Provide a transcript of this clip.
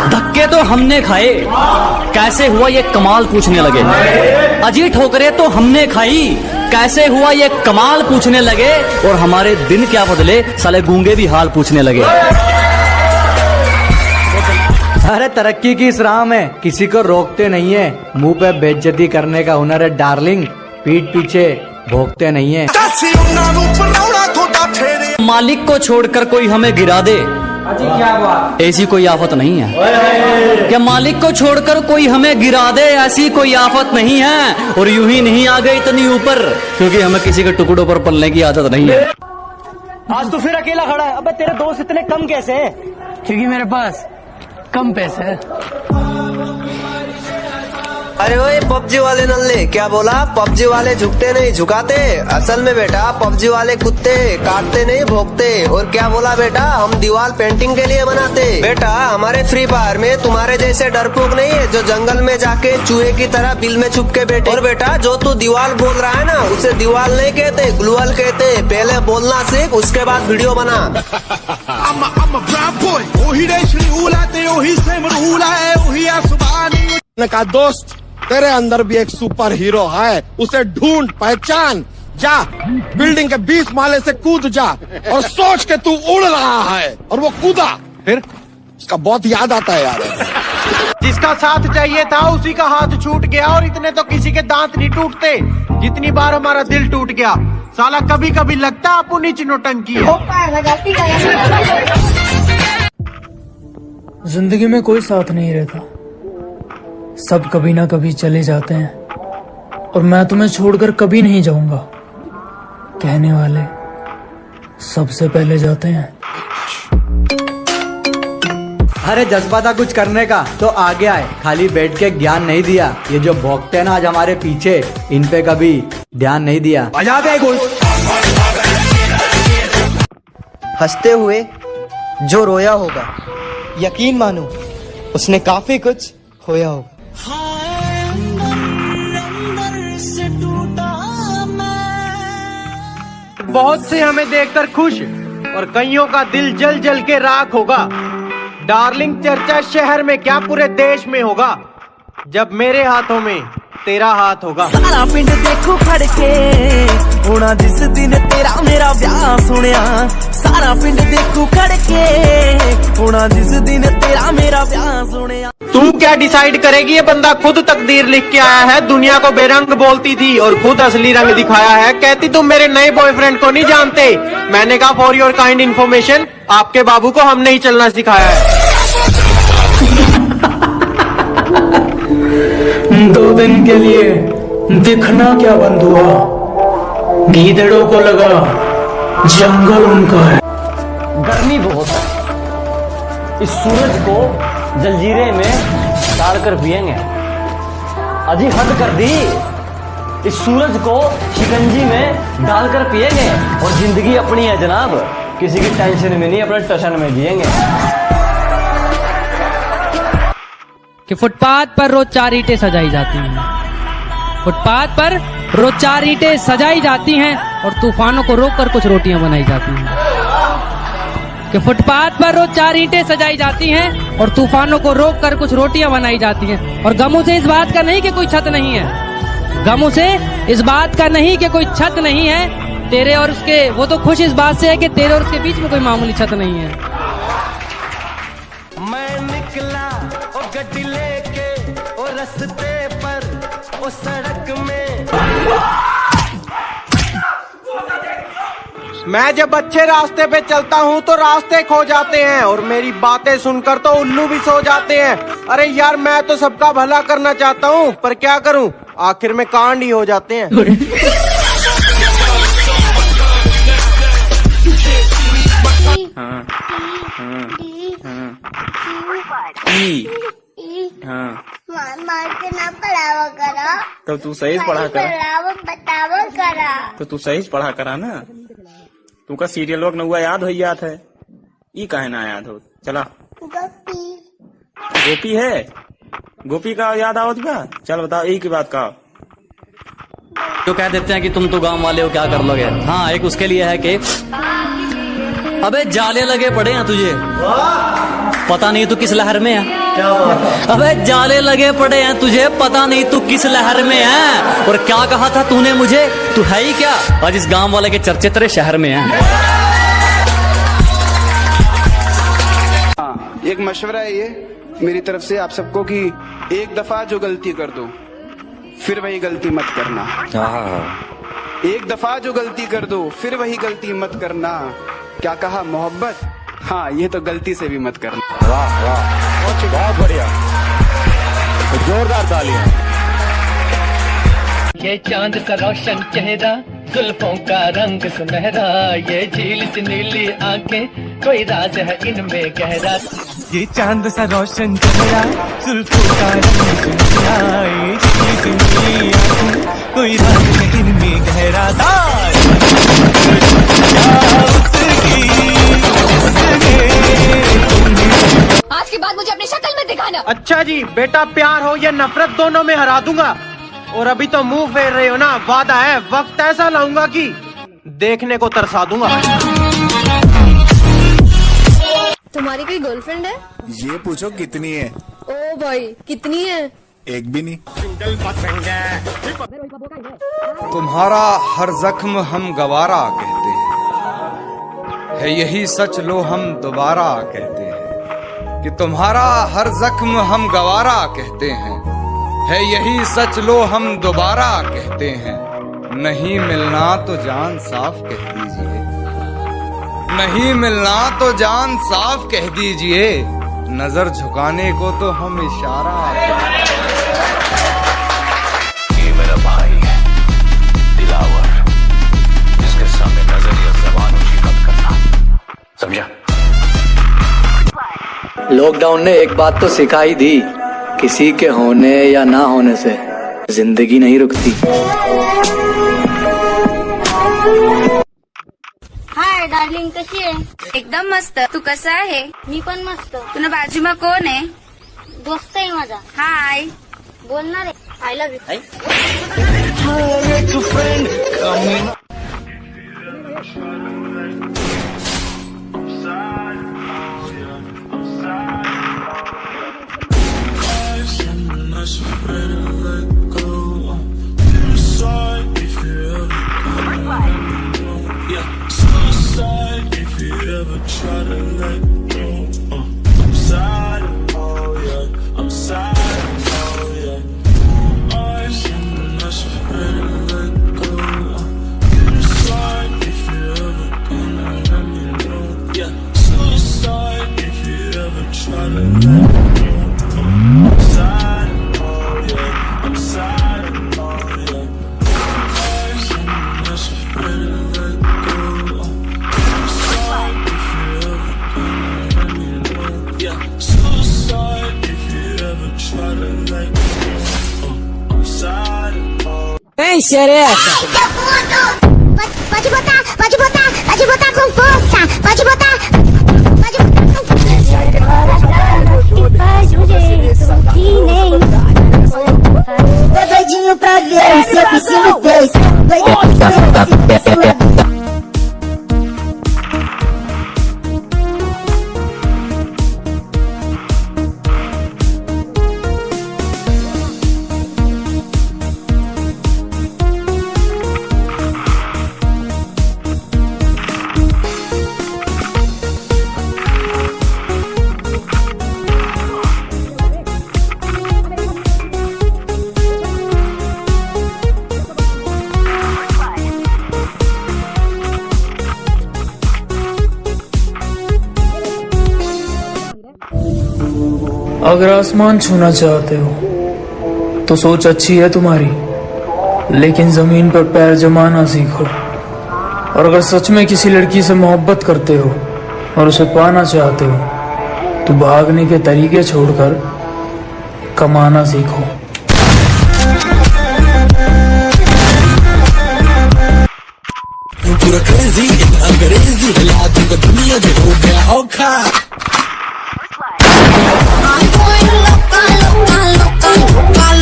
धक्के तो हमने खाए, कैसे हुआ ये कमाल पूछने लगे। अजी ठोकरे तो हमने खाई, कैसे हुआ ये कमाल पूछने लगे। और हमारे दिन क्या बदले, साले गूंगे भी हाल पूछने लगे। अरे तरक्की की इस राह में किसी को रोकते नहीं है, मुंह पे बेइज्जती करने का हुनर है डार्लिंग, पीठ पीछे भोगते नहीं है। मालिक को छोड़कर कोई हमें गिरा दे, क्या बात, ऐसी कोई आफत नहीं है। क्या मालिक को छोड़कर कोई हमें गिरा दे, ऐसी कोई आफत नहीं है। और यूं ही नहीं आ गए इतनी ऊपर, क्योंकि हमें किसी के टुकड़ों पर पलने की आदत नहीं है। आज तो फिर अकेला खड़ा है। अबे तेरे दोस्त इतने कम कैसे हैं? क्योंकि मेरे पास कम पैसे है। अरे ओए पबजी वाले नल्ले, क्या बोला? पबजी वाले झुकते नहीं झुकाते, असल में बेटा पबजी वाले कुत्ते काटते नहीं भोगते। और क्या बोला बेटा? हम दीवार पेंटिंग के लिए बनाते। बेटा हमारे फ्री फायर में तुम्हारे जैसे डरपोक नहीं है जो जंगल में जाके चूहे की तरह बिल में छुप के बैठे। और बेटा जो तू दीवार बोल रहा है ना, उसे दीवार नहीं कहते, ग्लूअल कहते। पहले बोलना सीख, उसके बाद वीडियो बना। का दोस्त तेरे अंदर भी एक सुपर हीरो है, उसे ढूंढ पहचान, जा बिल्डिंग के 20 माले से कूद जा और सोच के तू उड़ रहा है। और वो कूदा, फिर उसका बहुत याद आता है यार। जिसका साथ चाहिए था उसी का हाथ छूट गया, और इतने तो किसी के दांत नहीं टूटते जितनी बार हमारा दिल टूट गया। साला कभी कभी लगता अपनी नौटंकी है। जिंदगी में कोई साथ नहीं रहता, सब कभी ना कभी चले जाते हैं, और मैं तुम्हें छोड़कर कभी नहीं जाऊंगा। कहने वाले सबसे पहले जाते हैं। अरे जज्बा था कुछ करने का तो आगे आए, खाली बैठ के ज्ञान नहीं दिया। ये जो भोगते हैं ना आज हमारे पीछे, इन पे कभी ध्यान नहीं दिया। बजा दे कुछ। हंसते हुए जो रोया होगा, यकीन मानो उसने काफी कुछ खोया होगा। बहुत से हमें देखकर खुश, और कईयों का दिल जल जल के राख होगा। डार्लिंग चर्चा शहर में क्या पूरे देश में होगा, जब मेरे हाथों में तेरा हाथ होगा। सारा पिंड देखो खड़ के होना जिस दिन तेरा मेरा ब्याह सुनिया। सारा पिंड देखो खड़ के होना जिस दिन तेरा मेरा ब्याह सुनिया। तू क्या डिसाइड करेगी? ये बंदा खुद तकदीर लिख के आया है। दुनिया को बेरंग बोलती थी और खुद असली रंग दिखाया है। कहती तुम मेरे नए बॉयफ्रेंड को नहीं जानते। मैंने कहा फॉर योर काइंड इन्फॉर्मेशन, आपके बाबू को हमने ही चलना सिखाया है। 2 दिन के लिए दिखना क्या बंद हुआ, गीदड़ों को लगा जंगल उनका है। गर्मी बहुत है, इस सूरज को जलजीरे में डालकर पिएंगे। अजी हद कर दी, इस सूरज को शिकंजी में डालकर पिएंगे। और जिंदगी अपनी है जनाब, किसी की टेंशन में नहीं, अपने टशन में जिएंगे। कि फुटपाथ पर रोज 4 ईंटें सजाई जाती हैं, फुटपाथ पर रोज 4 ईंटें सजाई जाती हैं, और तूफानों को रोककर कुछ रोटियां बनाई जाती हैं। कि फुटपाथ पर रोज 4 ईंटें सजाई जाती हैं, और तूफानों को रोककर कुछ रोटियां बनाई जाती हैं। और गमों से इस बात का नहीं कि कोई छत नहीं है, गमों से इस बात का नहीं कि कोई छत नहीं है तेरे और उसके। वो तो खुश इस बात से है कि तेरे और उसके बीच में कोई मामूली छत नहीं है। मैं निकला ओ गड्डी लेके ओ रस्ते पर ओ सड़क में। मैं जब अच्छे रास्ते पे चलता हूँ तो रास्ते खो जाते हैं, और मेरी बातें सुनकर तो उल्लू भी सो जाते हैं। अरे यार मैं तो सबका भला करना चाहता हूँ, पर क्या करूँ, आखिर में कांड ही हो जाते हैं। मार के ना पढ़ावा करा, तो तू सही से पढ़ा करा, बतावा करा, तो तू सही से पढ़ा करा ना। तू का सीरियल वक्त न हुआ याद हो याद है, ई काहे ना याद हो। चला गोपी है, गोपी का याद आओ क्या? चल बताओ एक ही बात का। तो कह देते हैं कि तुम तो गांव वाले हो, क्या कर लोगे। हाँ, एक उसके लिए है कि अबे जाले लगे पड़े हैं तुझे। पता नहीं तू किस लहर में है। अबे जाले लगे पड़े हैं तुझे, पता नहीं तू किस लहर में है। और क्या कहा था तूने मुझे, तू है ही क्या? आज इस गांव वाले के चर्चे तेरे शहर में हैं। एक मशवरा है ये मेरी तरफ से आप सबको कि एक दफा जो गलती कर दो फिर वही गलती मत करना। एक दफा जो गलती कर दो फिर वही गलती मत करना। क्या कहा, मोहब्बत? हाँ, ये तो गलती से भी मत करना। वाह वाह, बहुत बढ़िया, जोरदार तालियां। ये चांद सा रोशन चेहरा, जुल्फों का रंग सुनहरा, ये झील सी नीली आंखें, कोई राज है इनमें गहरा। ये चांद सा रोशन चेहरा, जुल्फों का रंग सुनहरा, ये झील सी नीली आंखें, कोई राज है इनमें गहरा। आज के बाद मुझे अपनी शक्ल में दिखाना। अच्छा जी, बेटा प्यार हो या नफरत दोनों में हरा दूंगा। और अभी तो मुंह फेर रहे हो ना, वादा है वक्त ऐसा लाऊंगा कि देखने को तरसा दूंगा। तुम्हारी कोई गर्लफ्रेंड है? ये पूछो कितनी है। ओ भाई, कितनी है? एक भी नहीं। तुम्हारा हर जख्म हम गवारा कहते हैं, है यही सच लो हम दोबारा कहते हैं। कि तुम्हारा हर जख्म हम गवारा कहते हैं, है यही सच लो हम दोबारा कहते हैं। नहीं मिलना तो जान साफ कह दीजिए, नहीं मिलना तो जान साफ कह दीजिए, नजर झुकाने को तो हम इशारा कहते हैं। ये मेरा भाई है दिलावर, इसके सामने नजर या ज़बान ऊंची मत करना, समझा? लॉकडाउन ने एक बात तो सिखा ही दी, किसी के होने या ना होने से जिंदगी नहीं रुकती। हाय डार्लिंग, कशी आहे? एकदम मस्त. तू कसा आहे? मी पण मस्त. तुझ्या बाजूमा कोण आहे? दोस्त आहे माझा. हाय. बोलणार आहे, I love you. Pode botar com força. Pode botar com força. Faz um jeito que nem. Tô doidinho pra ver o seu piscino fez. अगर आसमान छूना चाहते हो तो सोच अच्छी है तुम्हारी, लेकिन जमीन पर पैर जमाना सीखो। और अगर सच में किसी लड़की से मोहब्बत करते हो और उसे पाना चाहते हो तो भागने के तरीके छोड़कर कमाना सीखो। पूरा क्रेजी अंग्रेजी हिला दूंगा दुनिया जो हो गया औखा।